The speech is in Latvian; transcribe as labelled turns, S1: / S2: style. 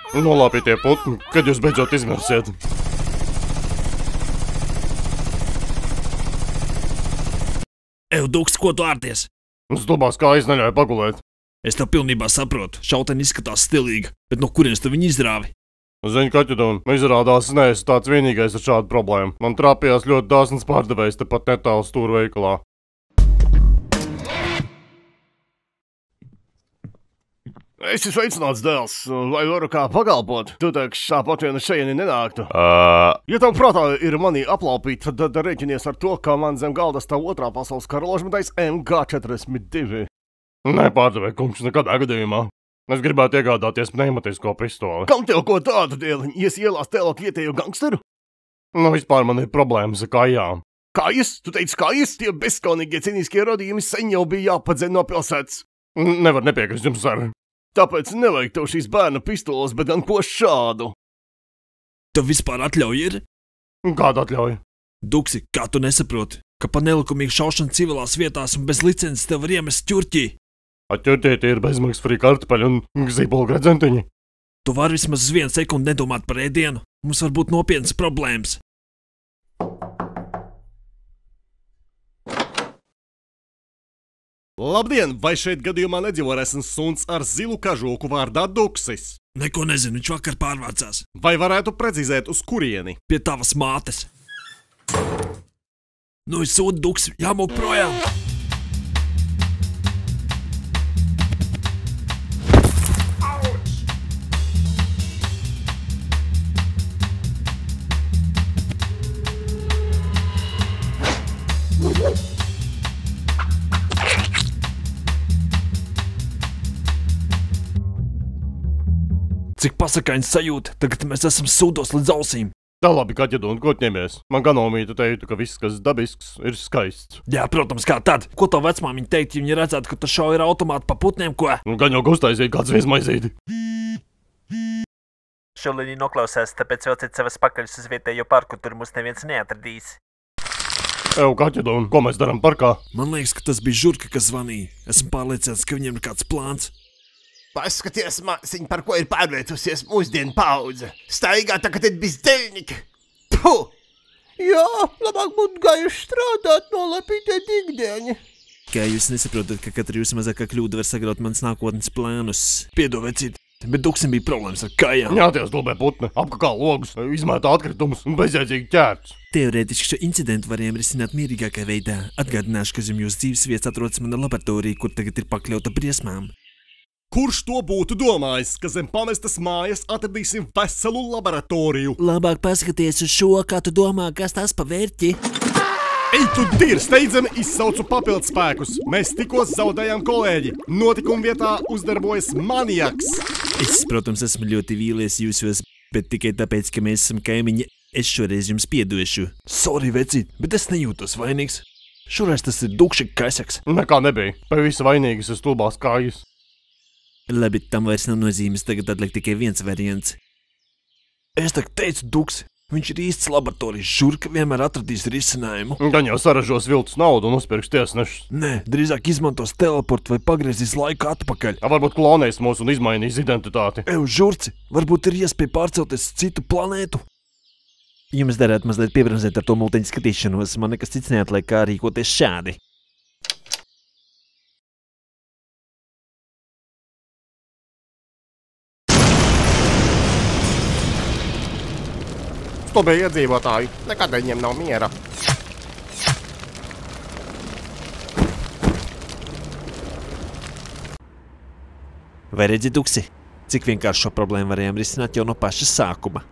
S1: Nolāpītie putni, kad jūs beidzot izmirsiet?
S2: Duks, ko tu ārties?
S1: Stulbās kājas neļauj pagulēt.
S2: Es tev pilnībā saprotu. Šauteni izskatās stilīgi, bet no kurienes tu viņu izrāvi?
S1: Ziņu, Kaķedon, izrādās neesi tāds vienīgais ar šādu problēmu. Man trāpījās ļoti dāsns pārdevējs tepat netālu stūra veikalā.
S3: Es esmu sveicināts, dēls. Vai varu kā pakalpot? Tu teiks, tāpat vien šejieni nenāktu. Ja tev prātā ir mani aplaupīt, tad rēķinies ar to, ka man zem galda stāv otrā pasaules kara ložmetais MG42.
S1: Nepārdevē, kungs, nekadā gadījumā. Es gribētu iegādāties pneumatisko pistoli.
S3: Kam tev ko tādu, dēliņ? Ies ielās tēlot vietējo gangsteru?
S1: Vispār man ir problēmas ar kājām.
S3: Kājas? Tu teici kājas? Tie bezskaunīgie cīniskie radījumi sen jau bija jāpadzen no pilsētas.
S1: Nevar nepiekrist jums, sar.
S3: Tāpēc nevajag tev šīs bērnu pistoles, bet gan ko šādu.
S2: Tev vispār atļauj ir?
S1: Kāda atļauja?
S2: Duksi, kā tu nesaproti, ka par nelikumīgu šaušanu civilās vietās un bez licences tev var iemest ķurķī?
S1: Atķurķīti ir bezmaksas frī kartupeļi un zīpolu gredzentiņi.
S2: Tu vari vismaz uz 1 sekundi nedomāt par ēdienu. Mums var būt nopietnas problēmas.
S3: Labdien, vai šeit gadījumā nedzīvo resns suns ar zilu kažoku vārdā Duksis?
S2: Neko nezinu, viņš vakar pārvācās.
S3: Vai varētu precizēt, uz kurieni?
S2: Pie tavas mātes. Nu, es sūdu, Duksi, jāmūk projām! Cik pasakaini sajūta, tagad mēs esam sūdos līdz ausīm.
S1: Tā labi, Kaķedon, ko ņemies? Man ganomīta teiktu, ka viss, kas dabisks, ir skaists.
S2: Jā, protams, kā tad. Ko tavu vecmāmiņa teikt, ja viņa redzētu, ka tu šauj ar automātu pa putniem, ko?
S1: Gan jau uztaisīt kāds viesmaizīti.
S4: Šulīni noklausās, tāpēc vilciet savas pakaļus uz vietējo parku, tur mūs neviens neatradīs.
S1: Kaķedon, ko mēs darām parkā?
S2: Man liekas, ka tas bija Žurka, kas zvanīja. Esmu pārliecināts, ka viņam ir kāds plāns.
S3: Paskaties, māsiņ, par ko ir pārvērtusies mūsdienu paudze. Staigā tagad ir bizdeļņika. Puh! Jā, labāk būtu gājuši strādāt no lapītē dikdeņa.
S2: Kā jūs nesaprotat, ka katra jūsu mazākā kļūda var sagraut manas nākotnes plānus? Piedod, vecīt, bet Duksim bija problēmas ar kājām.
S1: Ņāties globē putne, apkakā logus, izmētā atkritumus un bezjēdzīgi ķērts.
S2: Teorētiski šo incidentu varējām risināt mierīgākā veidā. Atgādināšu, ka zem jūsu dzīves vietas atrodas mana laboratorija, kur tagad ir pakļauta briesmām.
S3: Kurš to būtu domājis, ka zem pamestas mājas atradīsim veselu laboratoriju?
S2: Labāk paskaties uz šo, kā tu domā, kas tas pa vērķi.
S3: Ej, tu dir, steidzami izsaucu papildspēkus. Mēs tikko zaudējām kolēģi. Notikuma vietā uzdarbojas maniaks.
S2: Es, protams, esmu ļoti vīlies jūsos, bet tikai tāpēc, ka mēs esam kaimiņi, es šoreiz jums piedošu. Sorry, vecīt, bet es nejūtos vainīgs. Šoreiz tas ir Dukša kaisaks.
S1: Nekā nebija. Pie visa vainīgas ir stulbās kājas.
S2: Labi, tam vairs nav nozīmes, tagad atliek tikai viens variants. Es tak teicu, Duks, viņš ir īsts laboratorijas Žurka, vienmēr atradīs risinājumu.
S1: Gan jau saražos viltus naudu un uzpirks tiesnešus.
S2: Nē, drīzāk izmantos teleportu vai pagriezīs laiku atpakaļ.
S1: Varbūt klonēs mūs un izmainīs identitāti.
S2: Žurci, varbūt ir iespēja pārcelties uz citu planētu? Jums derētu mazliet piebremzēt ar to multiņu skatīšanos, man nekas cits neatliek, kā rīkoties šādi.
S3: Stulbie iedzīvotāji, nekad viņiem nav miera.
S2: Vai redzi, Duksi, cik vienkārši šo problēmu varējām risināt jau no paša sākuma?